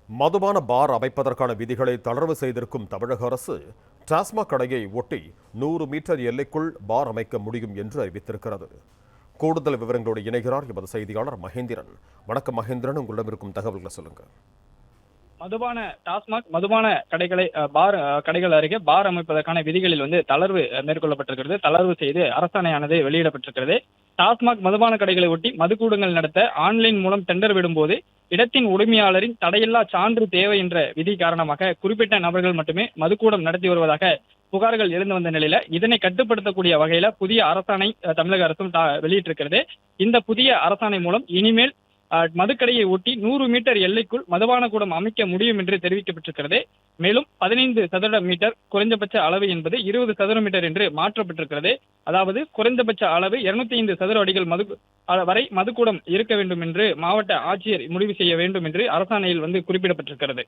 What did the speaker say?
மதுபான பார் அமைப்பதற்கான விதிகளை தளர்வு செய்திருக்கும் தமிழக அரசு டாஸ்மாக் கடையை ஒட்டி 100 மீட்டர் எல்லைக்குள் பார் அமைக்க முடியும் என்று அறிவித்திருக்கிறது. கூடுதல் விவரங்களோடு இணைகிறார் எமது செய்தியாளர் மகேந்திரன். வணக்கம் மகேந்திரன், உங்களிடம் இருக்கும் தகவல்களை சொல்லுங்க. டாஸ்மாக் மதுபான கடைகள் அருகே பார் அமைப்பதற்கான விதிகளில் தளர்வு மேற்கொள்ளப்பட்டிருக்கிறது. தளர்வு செய்து அரசாணையானது வெளியிடப்பட்டிருக்கிறது. டாஸ்மாக் மதுபான கடைகளை ஒட்டி மதுக்கூடங்கள் நடத்த ஆன்லைன் மூலம் டெண்டர் விடும்போது இடத்தின் உரிமையாளரின் தடையில்லா சான்று தேவை என்ற விதி காரணமாக குறிப்பிட்ட நபர்கள் மட்டுமே மதுக்கூடம் நடத்தி வருவதாக புகார்கள் எழுந்து வந்த நிலையில இதனை கட்டுப்படுத்தக்கூடிய வகையில புதிய அரசாணை தமிழக அரசும் வெளியிட்டிருக்கிறது. இந்த புதிய அரசாணை மூலம் இனிமேல் மதுக்கடையை ஒட்டி 100 மீட்டர் எல்லைக்குள் மதுபான கூடம் அமைக்க முடியும் என்று தெரிவிக்கப்பட்டிருக்கிறது. மேலும் 15 சதுர மீட்டர் குறைந்தபட்ச அளவு என்பது 20 சதுர மீட்டர் என்று மாற்றப்பட்டிருக்கிறது. அதாவது குறைந்தபட்ச அளவு 205 சதுர அடிகள் வரை மதுக்கூடம் இருக்க வேண்டும் என்று மாவட்ட ஆட்சியர் முடிவு செய்ய வேண்டும் என்று அரசாணையில் குறிப்பிடப்பட்டிருக்கிறது.